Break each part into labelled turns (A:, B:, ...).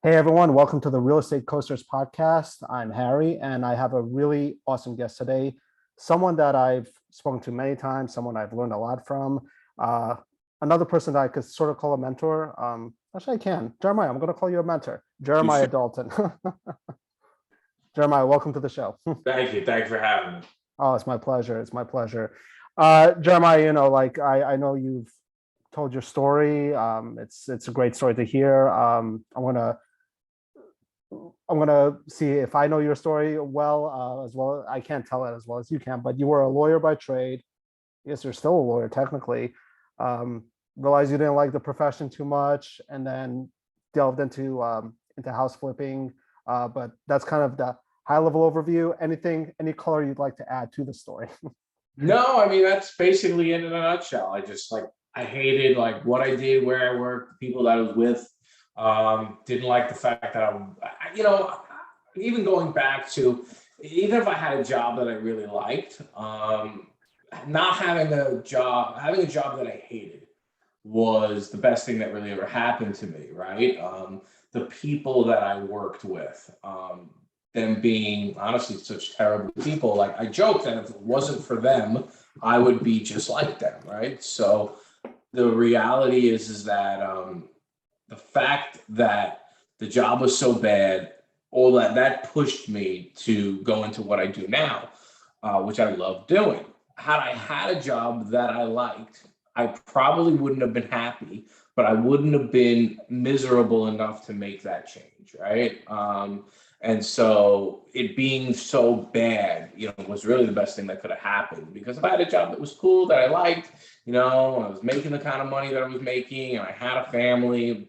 A: Hey everyone, welcome to the Real Estate Coasters podcast. I'm Harry, and I have a really awesome guest today. Someone that I've spoken to many times, someone I've learned a lot from. Uh, Another person that I could sort of call a mentor. Actually, I can. Jeremiah, I'm going to call you a mentor.
B: You
A: Jeremiah
B: should.
A: Dalton. Jeremiah, welcome to the show.
B: Thank you. Thanks for having me.
A: Oh, it's my pleasure. It's my pleasure. Jeremiah, I know you've told your story. It's a great story to hear. I'm gonna see if I know your story well, as well. I can't tell it as well as you can, but you were a lawyer by trade. Yes, you're still a lawyer technically. Realized you didn't like the profession too much, and then delved into house flipping. But that's kind of the high level overview. Any color you'd like to add to the story?
B: No, I mean that's basically it in a nutshell. I hated like what I did, where I worked, the people that I was with. Didn't like the fact that even going back to even if I had a job that I really liked, not having a job that I hated was the best thing that really ever happened to me, right? The people that I worked with, them being honestly such terrible people. Like I joke that if it wasn't for them, I would be just like them, right? So the reality is that the fact that the job was so bad, all that pushed me to go into what I do now, which I love doing. Had I had a job that I liked, I probably wouldn't have been happy, but I wouldn't have been miserable enough to make that change, right? And so it being so bad, was really the best thing that could have happened because if I had a job that was cool, that I liked, I was making the kind of money that I was making and I had a family,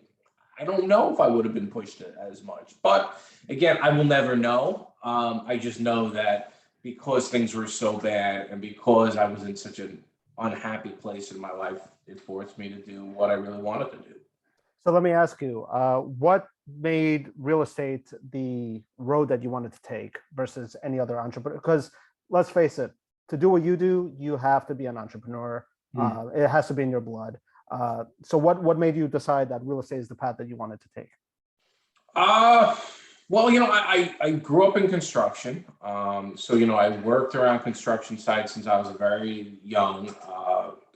B: I don't know if I would have been pushed as much. But again, I will never know. I just know that because things were so bad and because I was in such an unhappy place in my life, it forced me to do what I really wanted to do.
A: So let me ask you, what made real estate the road that you wanted to take versus any other entrepreneur? Because let's face it, to do what you do, you have to be an entrepreneur. It has to be in your blood. So what made you decide that real estate is the path that you wanted to take?
B: Uh, I grew up in construction. I worked around construction sites since I was very young.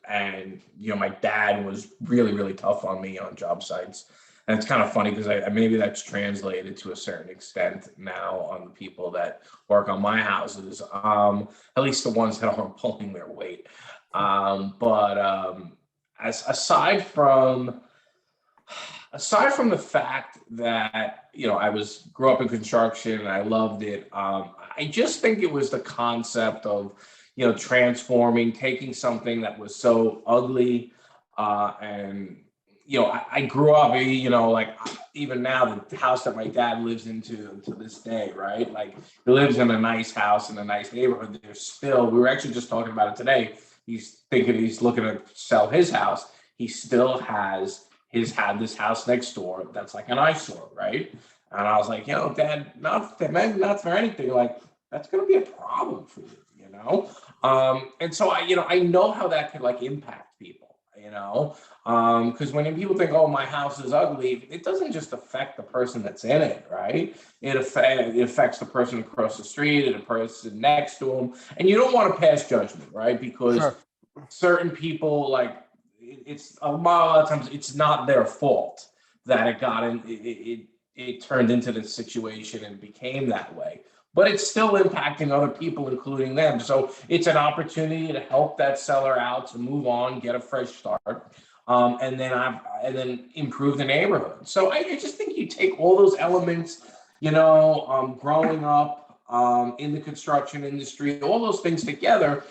B: My dad was really, really tough on me on job sites. And it's kind of funny because maybe that's translated to a certain extent now on the people that work on my houses, at least the ones that aren't pulling their weight. But as aside from the fact that I was grew up in construction and I loved it, I just think it was the concept of transforming, taking something that was so ugly, and I grew up, like even now the house that my dad lives into to this day, right? Like he lives in a nice house in a nice neighborhood. We were actually just talking about it today. He's looking to sell his house. He still had this house next door that's like an eyesore, right? And I was like, Dad, not for anything. Like that's gonna be a problem for you. And so I know how that could like impact people. Because when people think, oh, my house is ugly, it doesn't just affect the person that's in it, right? It affects the person across the street and the person next to them, and you don't want to pass judgment, right? Because
A: Sure.
B: certain people like it's a lot of times it's not their fault that it got in it turned into this situation and became that way, but it's still impacting other people including them. So it's an opportunity to help that seller out to move on, get a fresh start, and then improve the neighborhood. So I just think you take all those elements, growing up in the construction industry, all those things together,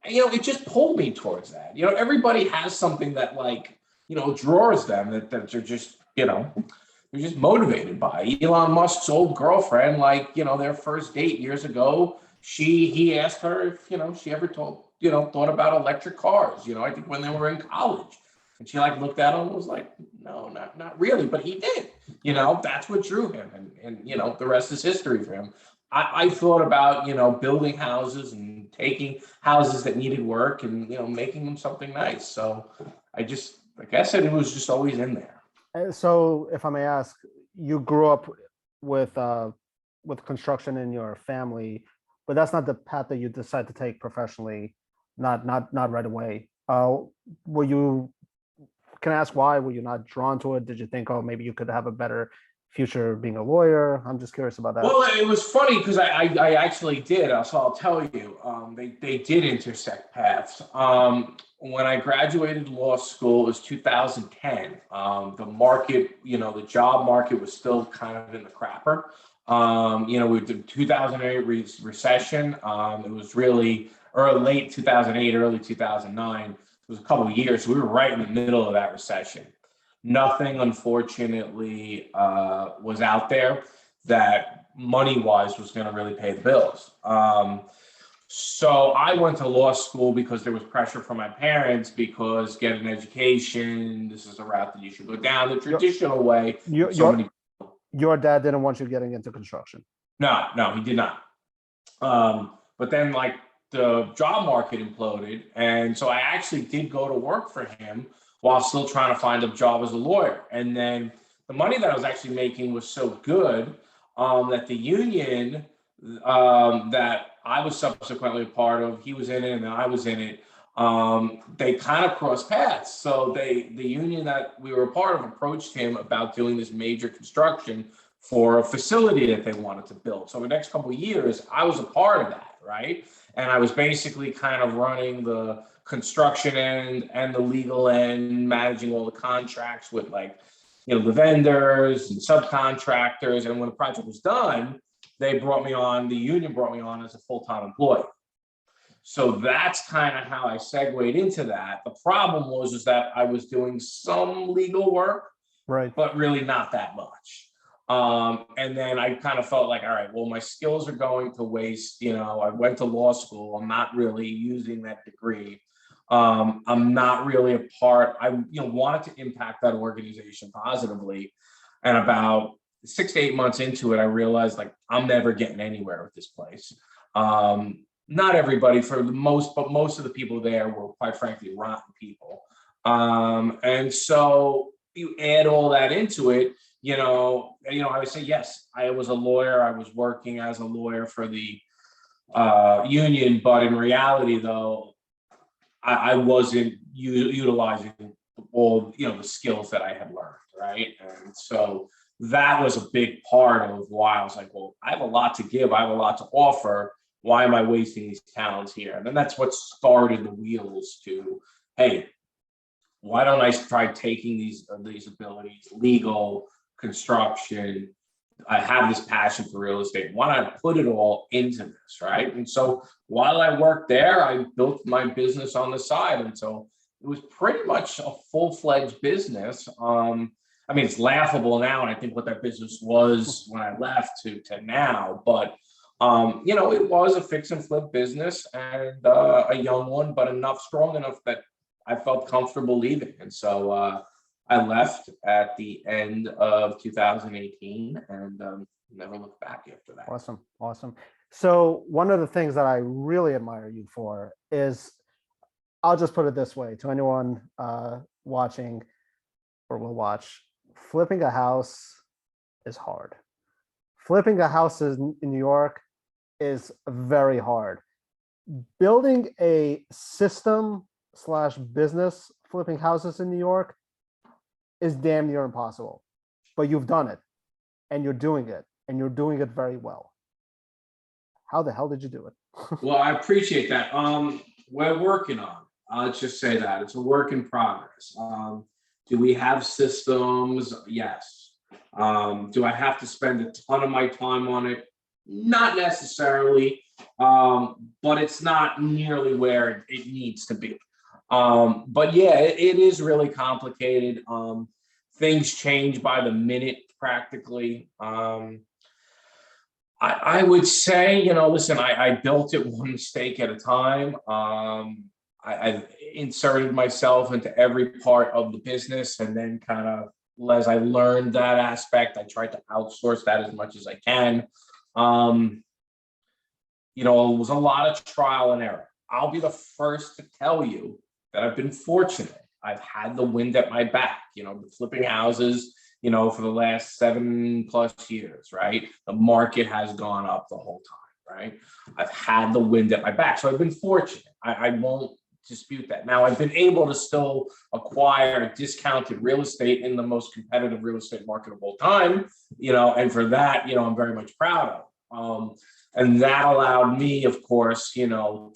B: it just pulled me towards that. Everybody has something that like, draws them that they're just, they're just motivated by. Elon Musk's old girlfriend, like, their first date years ago, he asked her if, she ever thought about electric cars, I think when they were in college. And she like looked at him and was like, no, not really, but he did. That's what drew him. And the rest is history for him. I thought about, building houses and taking houses that needed work and, making them something nice. So I guess it was just always in there.
A: So if I may ask, you grew up with construction in your family, but that's not the path that you decide to take professionally. Not right away. Were you? Can I ask why? Were you not drawn to it? Did you think, oh, maybe you could have a better future being a lawyer? I'm just curious about that.
B: Well, it was funny because I actually did. So I'll tell you, they did intersect paths. When I graduated law school, it was 2010. The market, the job market was still kind of in the crapper. With the 2008 recession, it was really late 2008, early 2009. It was a couple of years. We were right in the middle of that recession. Nothing, unfortunately, was out there that money-wise was going to really pay the bills. So I went to law school because there was pressure from my parents because get an education, this is a route that you should go down the traditional way.
A: Your dad didn't want you getting into construction.
B: No, he did not. But then like the job market imploded. And so I actually did go to work for him while still trying to find a job as a lawyer. And then the money that I was actually making was so good that the union that I was subsequently a part of, he was in it and I was in it, they kind of crossed paths. So the union that we were a part of approached him about doing this major construction for a facility that they wanted to build. So the next couple of years, I was a part of that, right? And I was basically kind of running the construction end and the legal end, managing all the contracts with the vendors and subcontractors. And when the project was done, the union brought me on as a full-time employee. So that's kind of how I segued into that. The problem was that I was doing some legal work,
A: right,
B: but really not that much. And then I kind of felt like, all right, well, my skills are going to waste. I went to law school. I'm not really using that degree. I'm not really a part. I wanted to impact that organization positively. And about 6 to 8 months into it, I realized I'm never getting anywhere with this place. Not everybody, but most of the people there were, quite frankly, rotten people. And so you add all that into it. I would say, yes, I was a lawyer. I was working as a lawyer for the union, but in reality, though, I wasn't utilizing all the skills that I had learned, right? And so that was a big part of why I was like, well, I have a lot to give. I have a lot to offer. Why am I wasting these talents here? And then that's what started the wheels to, hey, why don't I try taking these abilities, legal, construction, I have this passion for real estate. Why not put it all into this, right? And so while I worked there, I built my business on the side. And so it was pretty much a full-fledged business. It's laughable now, and I think what that business was when I left to now. But it was a fix and flip business and a young one, but strong enough that I felt comfortable leaving. And so I left at the end of 2018 and never looked back after that.
A: Awesome. So one of the things that I really admire you for is, I'll just put it this way to anyone watching or will watch, flipping a house is hard. Flipping a house in New York is very hard. Building a system/business flipping houses in New York is damn near impossible, but you've done it and you're doing it very well. How the hell did you do it?
B: Well, I appreciate that. We're working on it. Let's just say that it's a work in progress. Do we have systems? Yes. Do I have to spend a ton of my time on it? Not necessarily, but it's not nearly where it needs to be. But yeah, it is really complicated. Things change by the minute practically. I would say, listen, I built it one mistake at a time. I've inserted myself into every part of the business, and then kind of as I learned that aspect, I tried to outsource that as much as I can. It was a lot of trial and error. I'll be the first to tell you that I've been fortunate. I've had the wind at my back. The flipping houses for the last 7+ years, right? The market has gone up the whole time, right? I've had the wind at my back. So I've been fortunate. I won't dispute that. Now, I've been able to still acquire discounted real estate in the most competitive real estate market of all time, and for that, I'm very much proud of. And that allowed me, of course, to,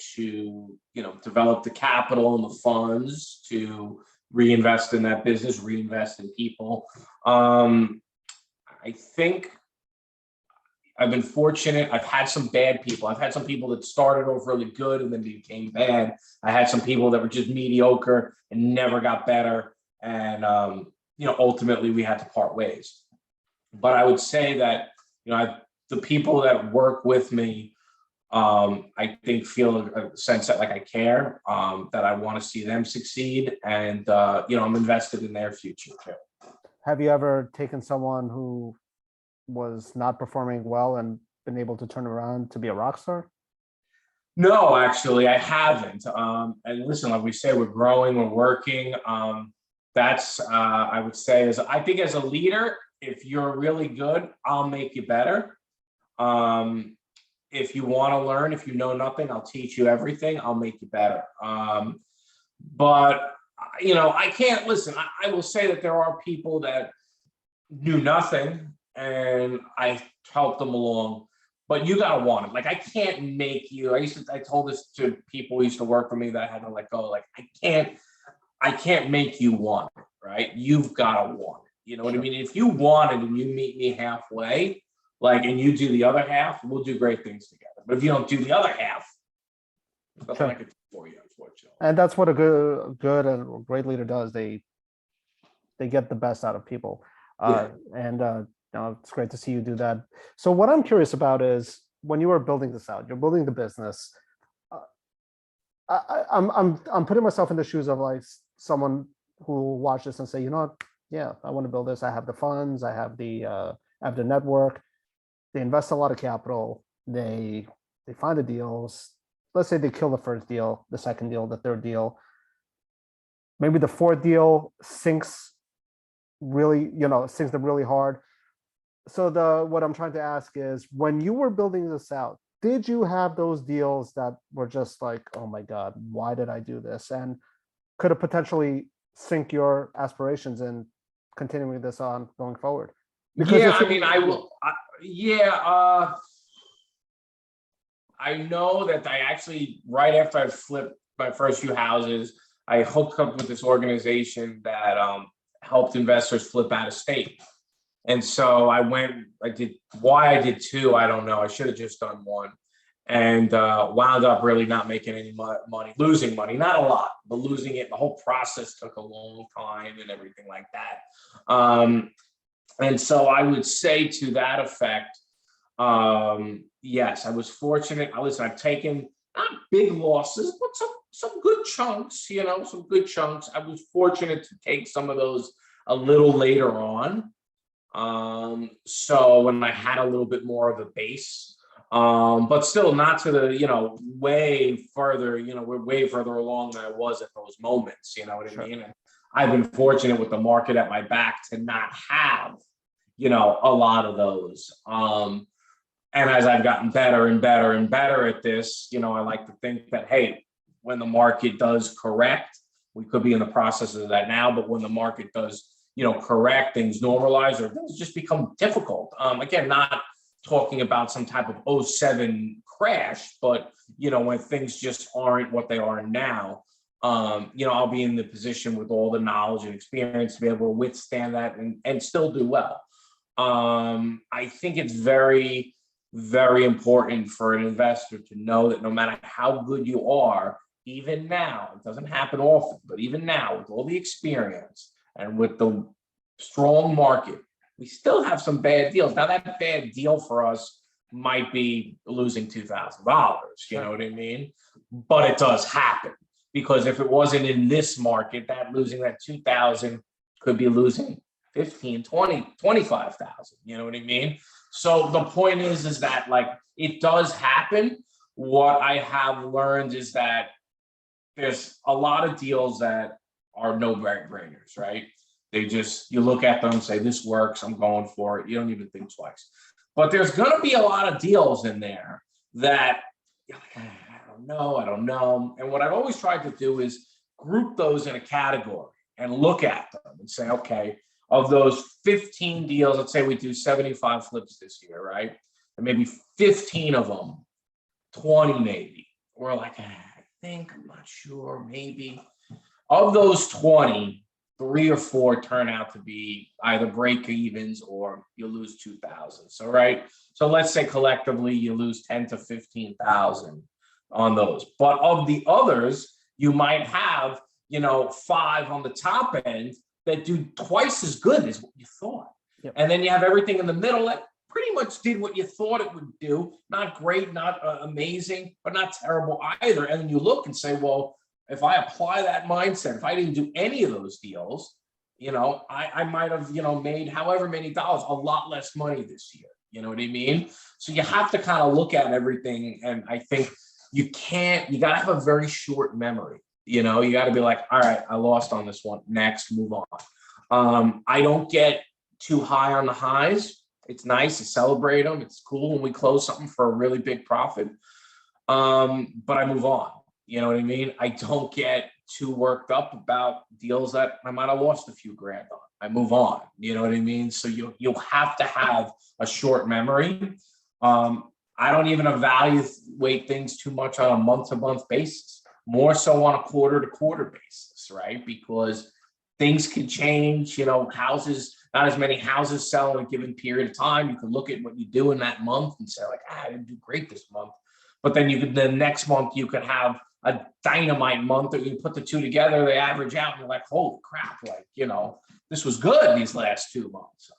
B: develop the capital and the funds to reinvest in that business, reinvest in people. I think I've been fortunate. I've had some bad people. I've had some people that started off really good and then became bad. I had some people that were just mediocre and never got better. And, ultimately we had to part ways. But I would say that, the people that work with me, I think feel a sense that I care, that I want to see them succeed. And, I'm invested in their future too.
A: Have you ever taken someone who was not performing well and been able to turn around to be a rock star?
B: No, actually, I haven't. And listen, like we say, we're growing, we're working. That's I would say, I think as a leader, if you're really good, I'll make you better. If you want to learn, if you know nothing, I'll teach you everything. I'll make you better. But I can't listen. I will say that there are people that knew nothing, and I helped them along. But you gotta want it. I can't make you. I told this to people who used to work for me that I had to let go. I can't make you want it, right? You've gotta want it. You know what I mean? If you want it and you meet me halfway, and you do the other half, we'll do great things together. But if you don't do the other half, nothing I can do for you, unfortunately.
A: And that's what a good and great leader does. They get the best out of people. And it's great to see you do that. So what I'm curious about is when you were building this out, you're building the business. I'm putting myself in the shoes of someone who will watch this and say, yeah, I want to build this. I have the funds. I have the network. They invest a lot of capital. They find the deals. Let's say they kill the first deal, the second deal, the third deal. Maybe the fourth deal sinks them really hard. So what I'm trying to ask is, when you were building this out, did you have those deals that were just oh my God, why did I do this? And could have potentially sink your aspirations in continuing this on going forward?
B: Because I will. I know that I actually, right after I flipped my first few houses, I hooked up with this organization that helped investors flip out of state. And so I did two, I don't know. I should have just done one, and wound up really not making any money, losing money, not a lot, but losing it. The whole process took a long time and everything like that. And so I would say to that effect, yes, I was fortunate. I've taken not big losses, but some good chunks, some good chunks. I was fortunate to take some of those a little later on. So when I had a little bit more of a base, but still not to the, way further, we're way further along than I was at those moments, you know what I mean? And I've been fortunate with the market at my back to not have, a lot of those. And as I've gotten better and better and better at this, I like to think that, hey, when the market does correct, we could be in the process of that now, but when the market does, correct, things normalize, or things just become difficult. Again, not talking about some type of 2007 crash, but, when things just aren't what they are now, I'll be in the position with all the knowledge and experience to be able to withstand that and still do well. I think it's very, very important for an investor to know that no matter how good you are, even now, it doesn't happen often, but even now, with all the experience and with the strong market, we still have some bad deals. Now, that bad deal for us might be losing $2,000, you know what I mean? But it does happen, because if it wasn't in this market, losing that 2,000 could be losing 15, 20, 25,000, you know what I mean? So the point is that it does happen. What I have learned is that there's a lot of deals that are no brainers, right? You look at them and say, this works, I'm going for it. You don't even think twice. But there's going to be a lot of deals in there that you're like, I don't know. And what I've always tried to do is group those in a category and look at them and say, okay, of those 15 deals, let's say we do 75 flips this year, right? And maybe 15 of them, 20 maybe. We're like, I think, I'm not sure, maybe. Of those 20, 3 or 4 turn out to be either break evens or you lose 2,000. So, right. So let's say collectively you lose 10 to 15,000 on those. But of the others, you might have, 5 on the top end that do twice as good as what you thought.
A: Yep.
B: And then you have everything in the middle that pretty much did what you thought it would do. Not great, not amazing, but not terrible either. And then you look and say, well, if I apply that mindset, if I didn't do any of those deals, I might have, made however many dollars, a lot less money this year. You know what I mean? So you have to kind of look at everything. And I think you got to have a very short memory. You got to be like, all right, I lost on this one. Next, move on. I don't get too high on the highs. It's nice to celebrate them. It's cool when we close something for a really big profit. But I move on. You know what I mean? I don't get too worked up about deals that I might have lost a few grand on. I move on. You know what I mean? So you'll have to have a short memory. I don't even evaluate things too much on a month-to-month basis, more so on a quarter-to-quarter basis, right? Because things can change. Houses, not as many houses sell in a given period of time. You can look at what you do in that month and say, like, I didn't do great this month. But then the next month you could have a dynamite month that you put the two together, they average out, and you're like, holy crap, this was good these last 2 months.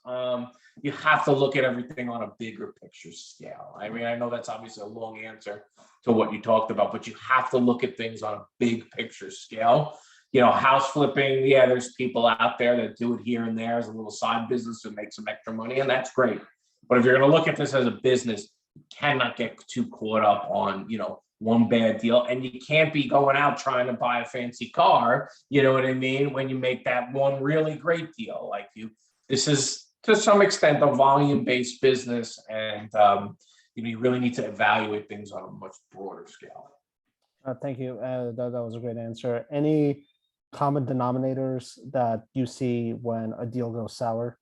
B: You have to look at everything on a bigger picture scale. I mean, I know that's obviously a long answer to what you talked about, but you have to look at things on a big picture scale. House flipping, yeah, there's people out there that do it here and there as a little side business to make some extra money, and that's great. But if you're going to look at this as a business, you cannot get too caught up on, one bad deal, and you can't be going out trying to buy a fancy car, you know what I mean, when you make that one really great deal. This is to some extent a volume-based business, and you really need to evaluate things on a much broader scale.
A: Thank you. That was a great answer. Any common denominators that you see when a deal goes sour?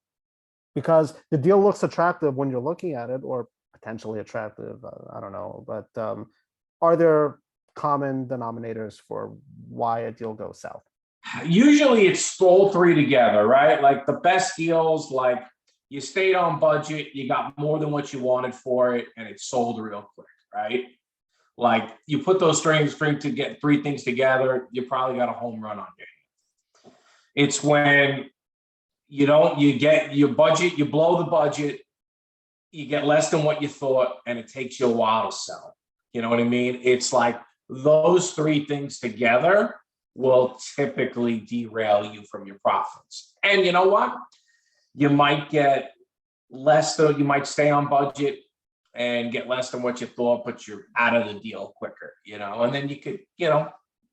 A: Because the deal looks attractive when you're looking at it, or potentially attractive, I don't know, but are there common denominators for why a deal goes south?
B: Usually it's all 3 together, right? Like the best deals, like you stayed on budget, you got more than what you wanted for it, and it sold real quick, right? Like you put those to get 3 things together, you probably got a home run on your hands. It's when you get your budget, you blow the budget, you get less than what you thought, and it takes you a while to sell. You know what I mean? It's like those 3 things together will typically derail you from your profits. And you know what? You might get less than, you might stay on budget and get less than what you thought, but you're out of the deal quicker, and then you could,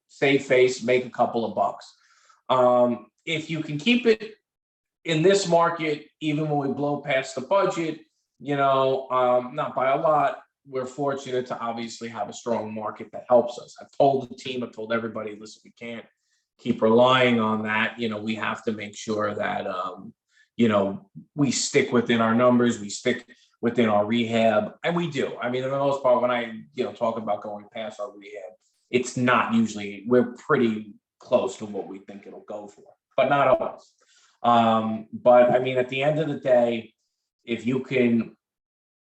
B: save face, make a couple of bucks. If you can keep it in this market, even when we blow past the budget, not by a lot, we're fortunate to obviously have a strong market that helps us. I've told the team, I've told everybody, listen, we can't keep relying on that. We have to make sure that, we stick within our numbers, we stick within our rehab, and we do. I mean, for the most part, when I, talk about going past our rehab, it's not usually, we're pretty close to what we think it'll go for, but not always. But I mean, at the end of the day, if you can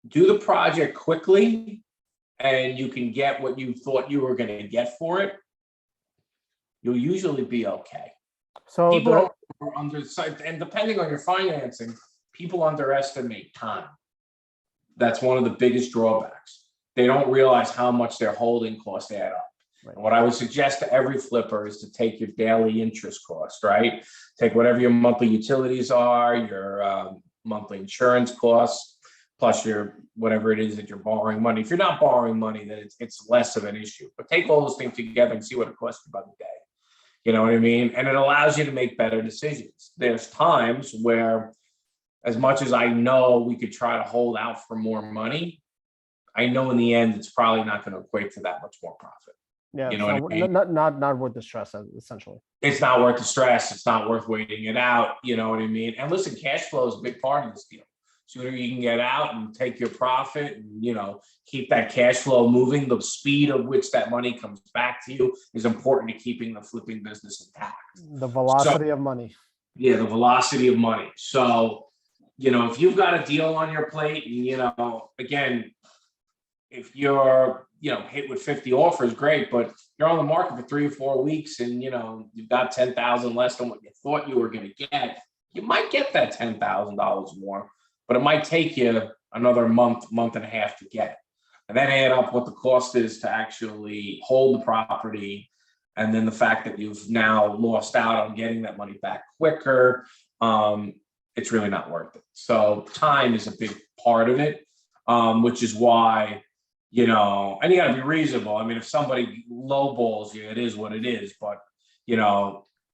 B: do the project quickly and you can get what you thought you were going to get for it, you'll usually be okay.
A: So
B: people are and depending on your financing, people underestimate time. That's one of the biggest drawbacks. They don't realize how much their holding costs add up. Right. And what I would suggest to every flipper is to take your daily interest cost, right? Take whatever your monthly utilities are, your monthly insurance costs, plus your whatever it is that you're borrowing money. If you're not borrowing money, then it's less of an issue. But take all those things together and see what it costs you by the day. You know what I mean? And it allows you to make better decisions. There's times where, as much as I know we could try to hold out for more money, I know in the end it's probably not going to equate to that much more profit.
A: Yeah,
B: You know
A: so
B: what I mean?
A: not worth the stress, essentially.
B: It's not worth the stress. It's not worth waiting it out. You know what I mean? And listen, cash flow is a big part of this deal. Sooner you can get out and take your profit and, keep that cash flow moving, the speed of which that money comes back to you is important to keeping the flipping business intact.
A: The velocity of money.
B: Yeah, the velocity of money. So, if you've got a deal on your plate and, again, if you're, hit with 50 offers, great, but you're on the market for 3 or 4 weeks and, you've got 10,000 less than what you thought you were going to get, you might get that $10,000 more, but it might take you another month and a half to get it. And then add up what the cost is to actually hold the property. And then the fact that you've now lost out on getting that money back quicker, it's really not worth it. So time is a big part of it, which is why, and you got to be reasonable. I mean, if somebody lowballs you, it is what it is. But,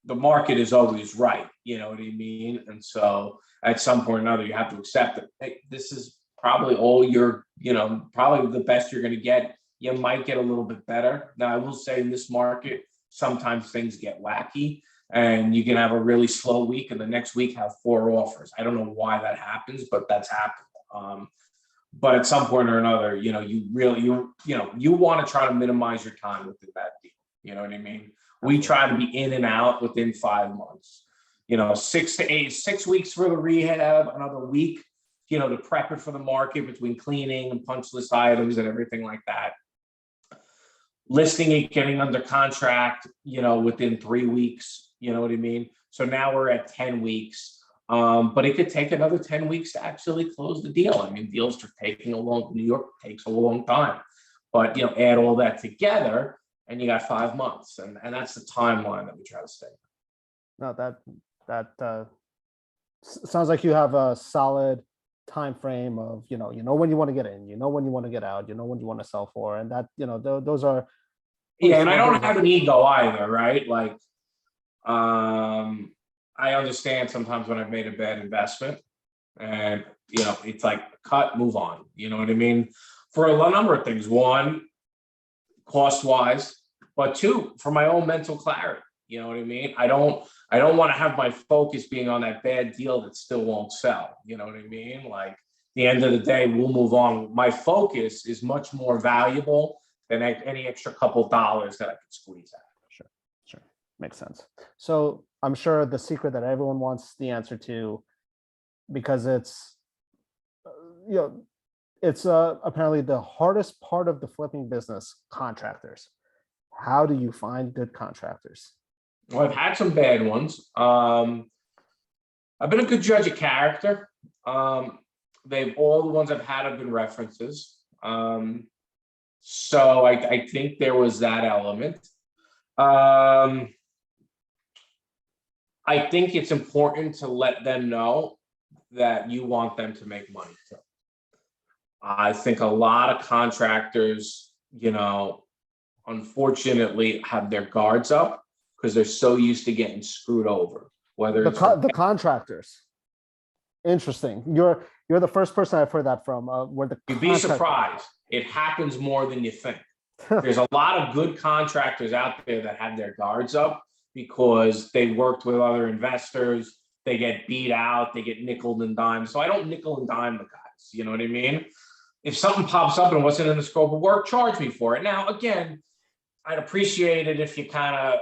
B: the market is always right. You know what I mean? And so at some point or another, you have to accept that, hey, this is probably all you're, probably the best you're going to get. You might get a little bit better. Now, I will say in this market, sometimes things get wacky and you can have a really slow week and the next week have 4 offers. I don't know why that happens, but that's happened. But at some point or another, you want to try to minimize your time within that deal. You know what I mean? We try to be in and out within 5 months. 6 weeks for the rehab, another week, to prep it for the market between cleaning and punch list items and everything like that. Listing it, getting under contract, within 3 weeks, you know what I mean? So now we're at 10 weeks, but it could take another 10 weeks to actually close the deal. I mean, deals are taking New York takes a long time, but, add all that together and you got 5 months. And that's the timeline that we try to stay.
A: No, that sounds like you have a solid time frame of, when you want to get in, when you want to get out, when you want to sell for, and that, those are.
B: Yeah, and I don't have an ego either, right? Like, I understand sometimes when I've made a bad investment and, it's like cut, move on. You know what I mean? For a number of things. One, cost wise, but 2, for my own mental clarity. You know what I mean? I don't want to have my focus being on that bad deal that still won't sell. You know what I mean? Like, at the end of the day, we'll move on. My focus is much more valuable than any extra couple dollars that I could squeeze out.
A: Sure. Makes sense. So I'm sure the secret that everyone wants the answer to, because it's, it's apparently the hardest part of the flipping business, contractors. How do you find good contractors?
B: Well, I've had some bad ones. I've been a good judge of character. All the ones I've had have been references. So I think there was that element. I think it's important to let them know that you want them to make money too. I think a lot of contractors, unfortunately have their guards up because they're so used to getting screwed over. Whether it's
A: the contractors. Interesting. You're the first person I've heard that from.
B: You'd be surprised. It happens more than you think. There's a lot of good contractors out there that have their guards up because they worked with other investors. They get beat out. They get nickel and dime. So I don't nickel and dime the guys. You know what I mean? If something pops up and wasn't in the scope of work, charge me for it. Now, again, I'd appreciate it if you kind of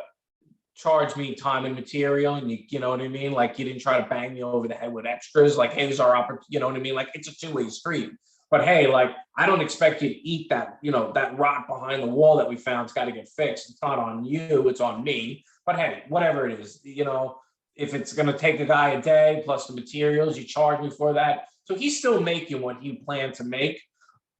B: charge me time and material and you know what I mean? Like, you didn't try to bang me over the head with extras. Like, hey, there's our opportunity. You know what I mean? Like, it's a 2-way street. But hey, like, I don't expect you to eat that, that rock behind the wall that we found. It's got to get fixed. It's not on you, it's on me. But hey, whatever it is, if it's going to take a guy a day plus the materials, you charge me for that. So he's still making what he planned to make.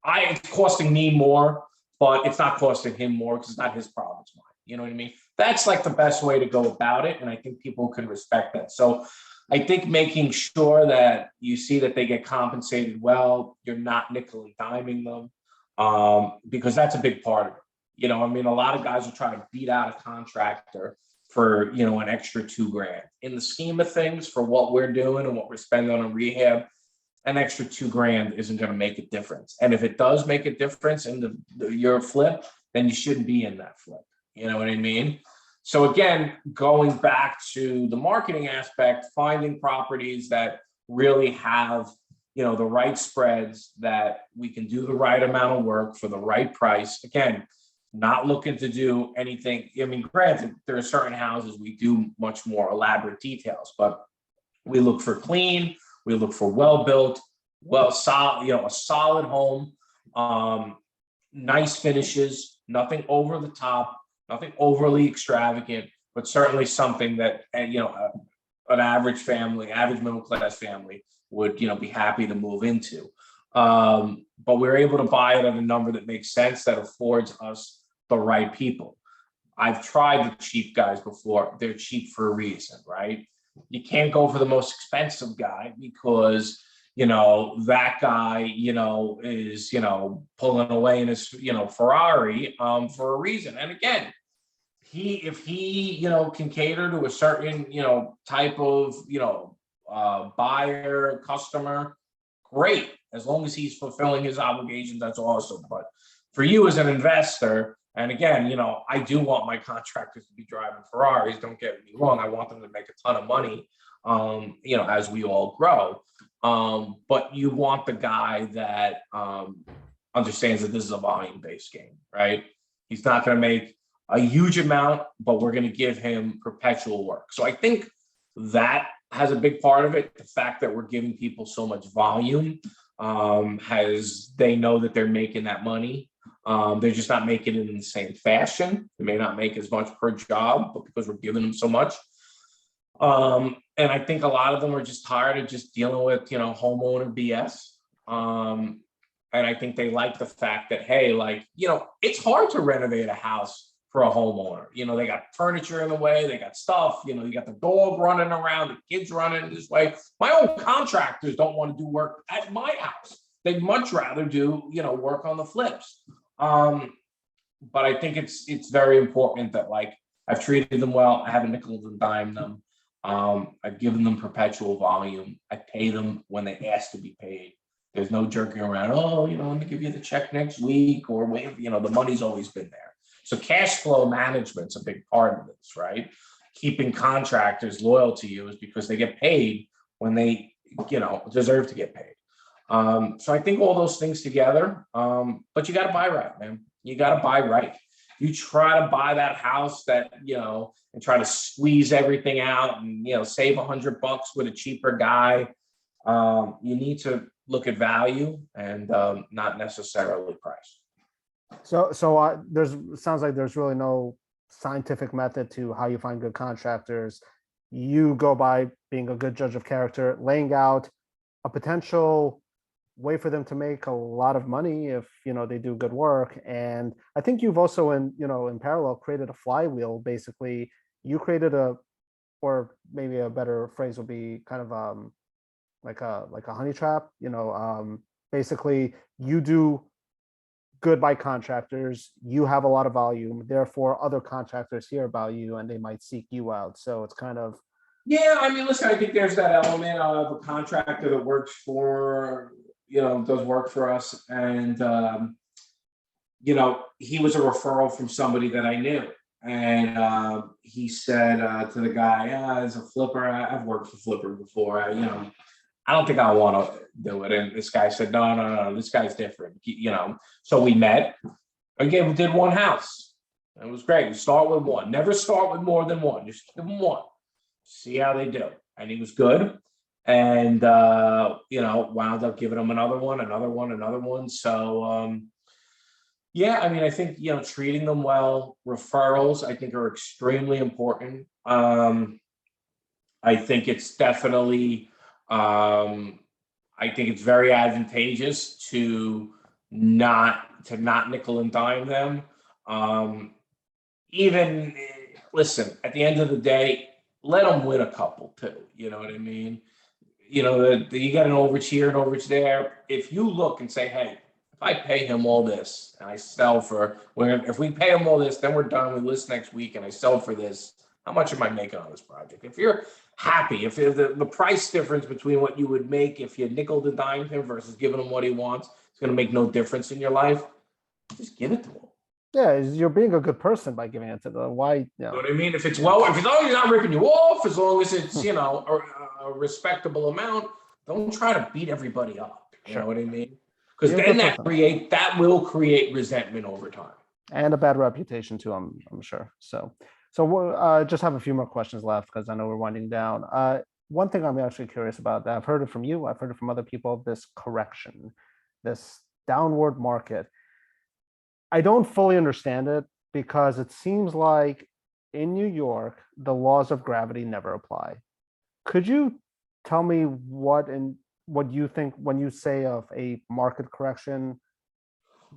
B: It's costing me more, but it's not costing him more because it's not his problem, it's mine. You know what I mean? That's like the best way to go about it. And I think people can respect that. So I think making sure that you see that they get compensated well, you're not nickel-and-diming them, because that's a big part of it. A lot of guys will try to beat out a contractor for, an extra $2,000. In the scheme of things, for what we're doing and what we're spending on a rehab, an extra $2,000 isn't going to make a difference. And if it does make a difference in your flip, then you shouldn't be in that flip. You know what I mean? So again, going back to the marketing aspect, finding properties that really have, the right spreads, that we can do the right amount of work for the right price. Again, not looking to do anything. I mean, granted, there are certain houses we do much more elaborate details, but we look for clean, we look for well-built, solid, a solid home, nice finishes, nothing over the top, nothing overly extravagant, but certainly something that, an average family, average middle-class family would, be happy to move into. But we're able to buy it at a number that makes sense, that affords us the right people. I've tried the cheap guys before. They're cheap for a reason, right? You can't go for the most expensive guy because, that guy, is, pulling away in his, Ferrari for a reason. And again, if he, can cater to a certain, type of, buyer, customer, great. As long as he's fulfilling his obligations, that's awesome. But for you as an investor, and again, I do want my contractors to be driving Ferraris. Don't get me wrong. I want them to make a ton of money, as we all grow. But you want the guy that understands that this is a volume-based game, right? He's not going to make a huge amount, but we're going to give him perpetual work. So I think that has a big part of it. The fact that we're giving people so much volume, they know that they're making that money. They're just not making it in the same fashion. They may not make as much per job, but because we're giving them so much. And I think a lot of them are just tired of just dealing with, homeowner BS. And I think they like the fact that, hey, it's hard to renovate a house for a homeowner. They got furniture in the way, they got stuff, you got the dog running around, the kids running this way. My own contractors don't want to do work at my house. They'd much rather do, work on the flips. But I think it's very important that I've treated them well. I haven't nickel and dimed them. I've given them perpetual volume. I pay them when they ask to be paid. There's no jerking around. Oh, let me give you the check next week, or wait, the money's always been there. So cash flow management's a big part of this, right? Keeping contractors loyal to you is because they get paid when they, deserve to get paid. So I think all those things together, but you got to buy right, man. You got to buy right. You try to buy that house that, and try to squeeze everything out and, save $100 with a cheaper guy. You need to look at value and not necessarily price.
A: So sounds like there's really no scientific method to how you find good contractors. You go by being a good judge of character, laying out a potential way for them to make a lot of money if they do good work. And I think you've also in parallel created a flywheel. Basically, you created or maybe a better phrase would be kind of like a honey trap. Basically you do good by contractors, you have a lot of volume, therefore other contractors hear about you and they might seek you out. So it's kind of,
B: yeah, I mean, listen, I think there's that element of a contractor that works for, does work for us. And, he was a referral from somebody that I knew. And he said to the guy, as a flipper, I've worked for flipper before. I don't think I want to do it. And this guy said, no, this guy's different. So we met. Again, we did one house. It was great. We start with one. Never start with more than one. Just give them one. See how they do. And he was good. And, wound up giving him another one. So, yeah, I mean, I think, treating them well, referrals, I think are extremely important. I think it's definitely, I think it's very advantageous to not nickel and dime them. Even listen, at the end of the day, let them win a couple too. You know what I mean? You got an overage here and overage there. If you look and say, hey, if I pay him all this and I sell for, if we pay him all this, then we're done. We list next week and I sell for this, How much am I making on this project? If you're happy, if the price difference between what you would make if you nickel and dimed him versus giving him what he wants, it's going to make no difference in your life, just give it to him.
A: Yeah, you're being a good person by giving it to them. Why?
B: You know what I mean? If it's well, if as long as he's not ripping you off, as long as it's, you know, a respectable amount, don't try to beat everybody up. You know what I mean? Because then that will create resentment over time.
A: And a bad reputation too, I'm sure. So we'll just have a few more questions left because I know we're winding down. One thing I'm actually curious about, that I've heard it from you, I've heard it from other people, this correction, this downward market. I don't fully understand it because it seems like in New York, the laws of gravity never apply. Could you tell me what you think when you say of a market correction?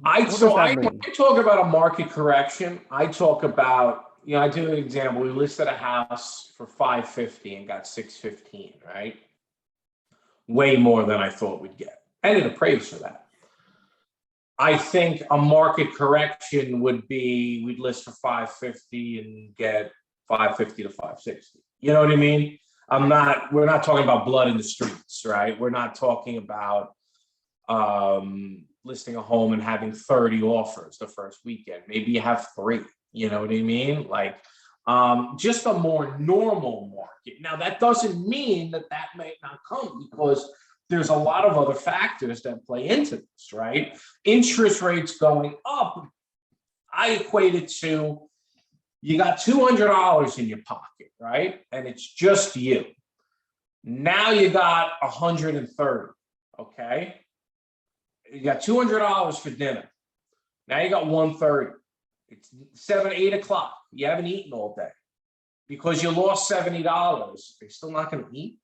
B: When I talk about a market correction, I talk about, you know, I do an example. We listed a house for 550 and got 615, right? Way more than I thought we'd get. And it appraised for that. I think a market correction would be we'd list for 550 and get 550 to 560. You know what I mean? We're not talking about blood in the streets, right? We're not talking about listing a home and having 30 offers the first weekend. Maybe you have 3, you know what I mean? Like just a more normal market. Now that doesn't mean that may not come, because there's a lot of other factors that play into this, right? Interest rates going up, I equate it to, you got $200 in your pocket, right? And it's just you. Now you got 130, okay? You got $200 for dinner. Now you got 130. It's 7, 8 o'clock. You haven't eaten all day because you lost $70. Are you still not going to eat?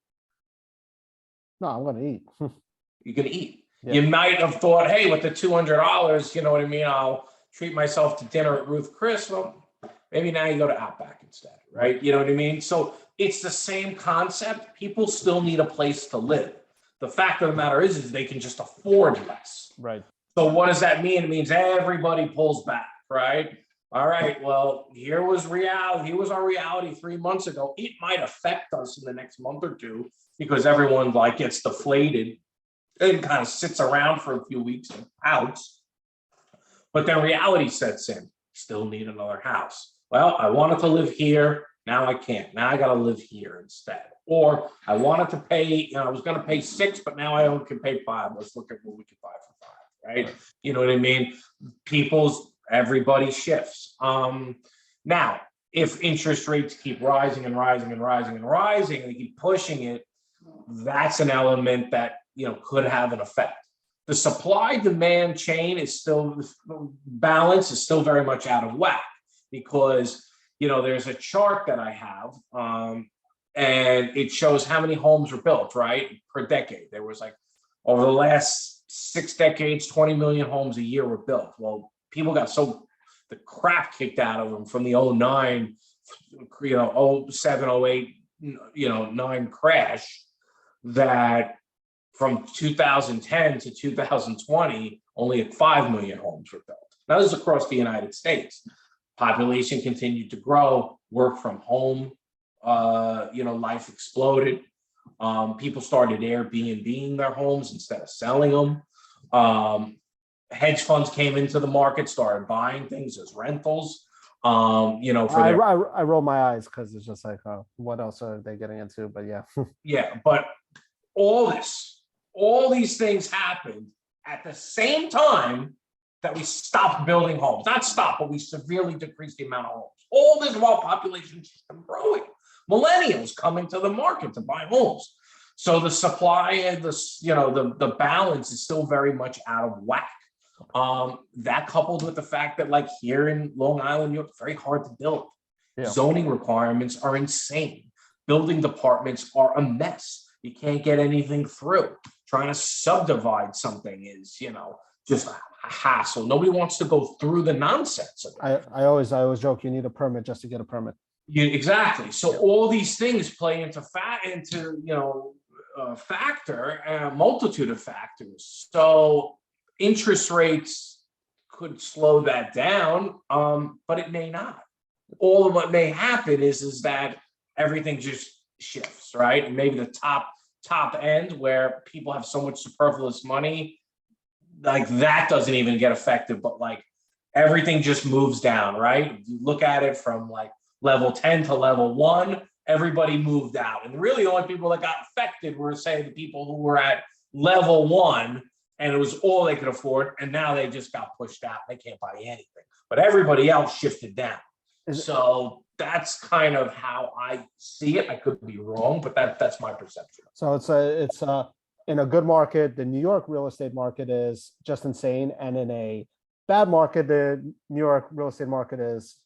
A: No, I'm going to eat.
B: You're going to eat. Yeah. You might have thought, hey, with the $200, you know what I mean? I'll treat myself to dinner at Ruth Chris. Well, maybe now you go to Outback instead, right? You know what I mean? So it's the same concept. People still need a place to live. The fact of the matter is they can just afford less.
A: Right.
B: So what does that mean? It means everybody pulls back, right? All right, well, here was reality. Here was our reality 3 months ago. It might affect us in the next month or two because everyone like gets deflated and kind of sits around for a few weeks and pouts. But then reality sets in. Still need another house. Well, I wanted to live here. Now I can't. Now I got to live here instead. Or I wanted to pay, you know, I was going to pay 6, but now I only can pay 5. Let's look at what we can buy for 5, right? You know what I mean? Everybody shifts. Now, if interest rates keep rising and rising and rising and rising, and they keep pushing it, that's an element that, you know, could have an effect. The supply-demand chain is still, balance is still very much out of whack because, you know, there's a chart that I have, and it shows how many homes were built, right, per decade. There was like, over the last 6 decades, 20 million homes a year were built. Well, people got the crap kicked out of them from the 09, 07, 08, 9 crash, that from 2010 to 2020, only 5 million homes were built. Now, this is across the United States. Population continued to grow, work from home, life exploded. People started Airbnb-ing their homes instead of selling them. Hedge funds came into the market, started buying things as rentals. I
A: roll my eyes because it's just like, what else are they getting into? But yeah.
B: Yeah, but all these things happened at the same time that we stopped building homes. Not stop, but we severely decreased the amount of homes. All this while population is growing. Millennials coming to the market to buy homes. So the supply and the balance is still very much out of whack. That coupled with the fact that, like, here in Long Island, New York, it's very hard to build. Yeah. Zoning requirements are insane. Building departments are a mess. You can't get anything through. Trying to subdivide something is, just a hassle. Nobody wants to go through the nonsense of it.
A: I always joke, you need a permit just to get a permit.
B: Exactly. So all these things play into a multitude of factors. So interest rates could slow that down, but it may not. all of what may happen is that everything just shifts, right? And maybe the top end where people have so much superfluous money, like that doesn't even get affected, but like everything just moves down, right? You look at it from like level 10 to level 1, everybody moved out. And really the only people that got affected were, say, the people who were at level 1 and it was all they could afford. And now they just got pushed out. They can't buy anything. But everybody else shifted down. So that's kind of how I see it. I could be wrong, but that's my perception.
A: So it's in a good market, the New York real estate market is just insane, and in a bad market, the New York real estate market is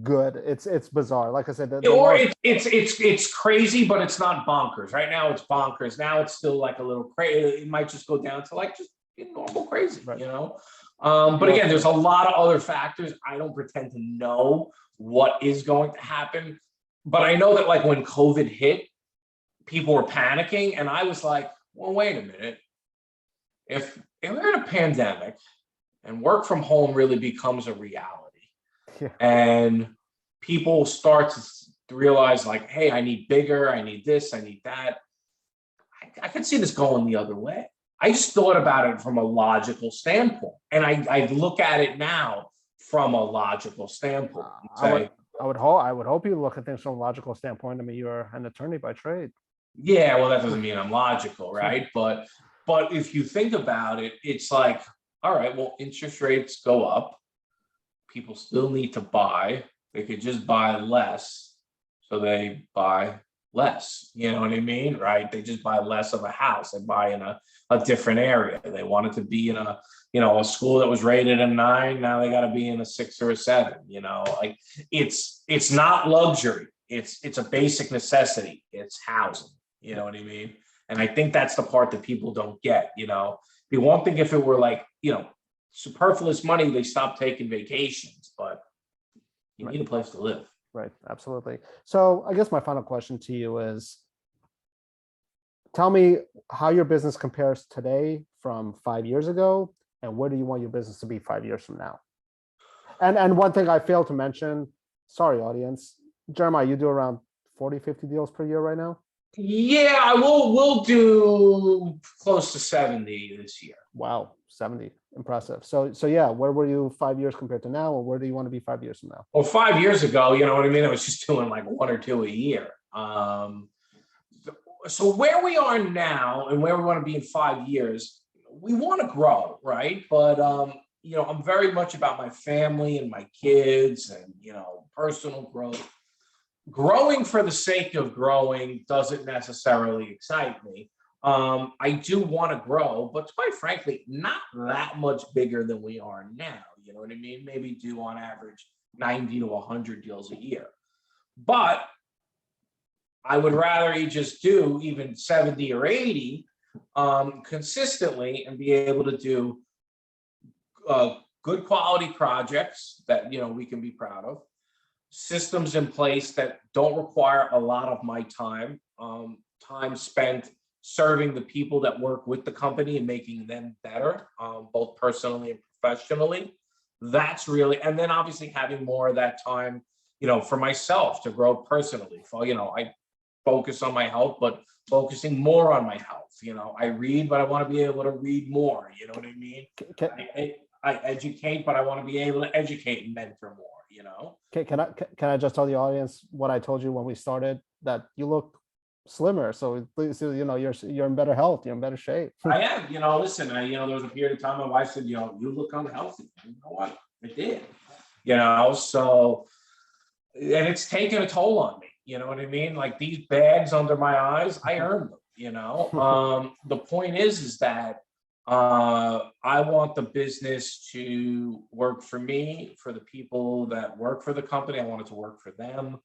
A: good. It's bizarre. Like I said,
B: Or it's crazy, but it's not bonkers. Right now, it's bonkers. Now it's still like a little crazy. It might just go down to like just normal crazy,
A: right.
B: you know. But again, there's a lot of other factors. I don't pretend to know what is going to happen, but I know that like when COVID hit, people were panicking, and I was like, well, wait a minute. If we're in a pandemic and work from home really becomes a reality, and people start to realize like, hey, I need bigger, I need this, I need that. I could see this going the other way. I just thought about it from a logical standpoint, and I look at it now from a logical standpoint.
A: I would hope you look at things from a logical standpoint. I mean, you're an attorney by trade.
B: Yeah, well, that doesn't mean I'm logical, right? But if you think about it, it's like, all right, well, interest rates go up. People still need to buy. They could just buy less, so they buy less. You know what I mean, right? They just buy less of a house. They buy in a different area. They wanted to be in a school that was rated a 9. Now they got to be in a 6 or a 7. Like it's not luxury. It's a basic necessity. It's housing. You know what I mean? And I think that's the part that people don't get. It'd be one thing if it were like, superfluous money, they stop taking vacations, but you need a place to live.
A: Right. Absolutely. So I guess my final question to you is, tell me how your business compares today from 5 years ago, and where do you want your business to be 5 years from now? And one thing I failed to mention, sorry, audience, Jeremiah, you do around 40, 50 deals per year right now?
B: Yeah, we'll do close to 70 this year.
A: Wow, 70. Impressive. So yeah, where were you 5 years compared to now, or where do you want to be 5 years from now?
B: Well, 5 years ago, you know what I mean? I was just doing like 1 or 2 a year. So where we are now and where we want to be in 5 years, we want to grow, right? But I'm very much about my family and my kids and personal growth. Growing for the sake of growing doesn't necessarily excite me. I do want to grow, but quite frankly, not that much bigger than we are now. You know what I mean? Maybe do on average 90 to 100 deals a year. But I would rather you just do even 70 or 80 consistently and be able to do good quality projects that we can be proud of. Systems in place that don't require a lot of my time, time spent serving the people that work with the company and making them better, both personally and professionally. That's really, and then obviously having more of that time, for myself to grow personally. I focus on my health, but focusing more on my health. I read, but I want to be able to read more. You know what I mean? I educate, but I want to be able to educate and mentor more.
A: Can I just tell the audience what I told you when we started, that you look slimmer, so you're in better health, you're in better shape.
B: I am. Listen, there was a period of time my wife said, you look unhealthy. You know what? I did. So, and it's taken a toll on me. You know what I mean? Like these bags under my eyes, I earned them. The point is that I want the business to work for me, for the people that work for the company. I want it to work for them.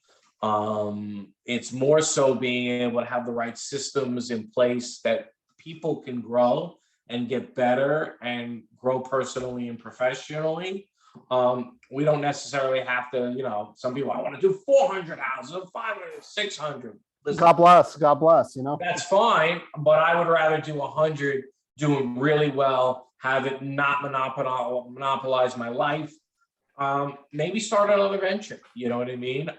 B: It's more so being able to have the right systems in place that people can grow and get better and grow personally and professionally. We don't necessarily have to, some people, I want to do 400 houses, 500, 600. Listen,
A: God bless.
B: That's fine, but I would rather do 100, doing really well, have it not monopolize my life, maybe start another venture, you know what I mean?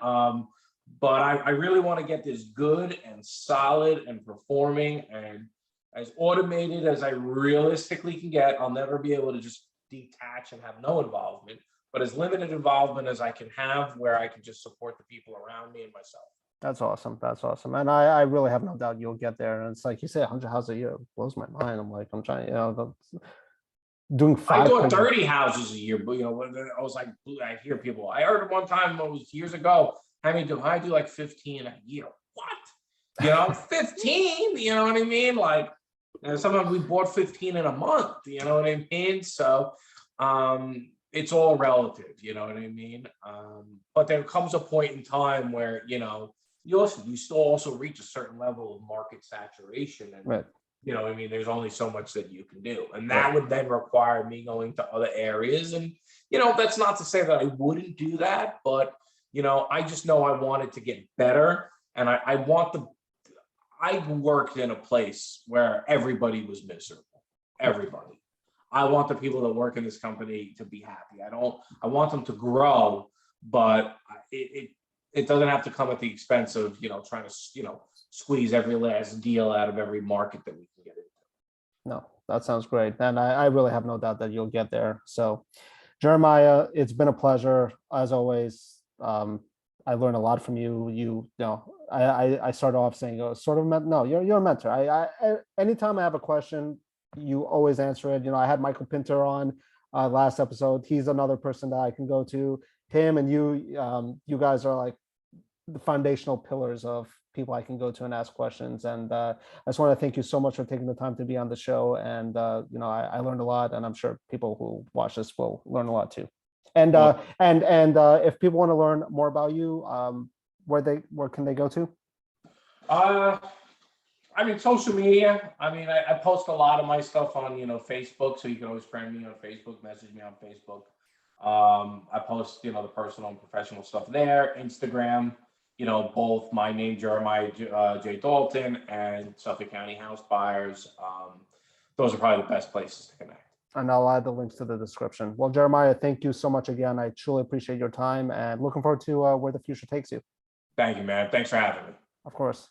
B: But I really want to get this good and solid and performing and as automated as I realistically can get. I'll never be able to just detach and have no involvement, but as limited involvement as I can have where I can just support the people around me and myself.
A: That's awesome. That's awesome. And I really have no doubt you'll get there. And it's like you say, 100 houses a year blows my mind. I'm like, I'm trying, doing
B: I thought
A: 500.
B: 30 houses a year, but I was like, I hear people. I heard one time it was years ago. I do like 15 a year. What? 15. You know what I mean? Like, and sometimes we bought 15 in a month. You know what I mean? So, it's all relative. You know what I mean? But there comes a point in time where you still also reach a certain level of market saturation, and
A: Right.
B: what I mean, there's only so much that you can do. And that would then require me going to other areas. And, that's not to say that I wouldn't do that, but, I just know I wanted to get better. And I worked in a place where everybody was miserable. Everybody. I want the people that work in this company to be happy. I want them to grow, but it doesn't have to come at the expense of, trying to, squeeze every last deal out of every market that we can get into.
A: No, that sounds great. And I really have no doubt that you'll get there. So, Jeremiah, it's been a pleasure as always. I learned a lot from you. I started off saying, oh, sort of, no, you're a mentor. Anytime I have a question, you always answer it. I had Michael Pinter on last episode. He's another person that I can go to. Him and you guys are like the foundational pillars of people I can go to and ask questions. And I just want to thank you so much for taking the time to be on the show. And I learned a lot, and I'm sure people who watch this will learn a lot too. And if people want to learn more about you, where can they go to?
B: Social media. I post a lot of my stuff on Facebook, so you can always friend me on Facebook, message me on Facebook. I post the personal and professional stuff there. Instagram, both my name, Jeremiah J. Dalton, and Suffolk County House Buyers. Those are probably the best places to connect.
A: And I'll add the links to the description. Well, Jeremiah, thank you so much again. I truly appreciate your time and looking forward to where the future takes you.
B: Thank you, man. Thanks for having me.
A: Of course.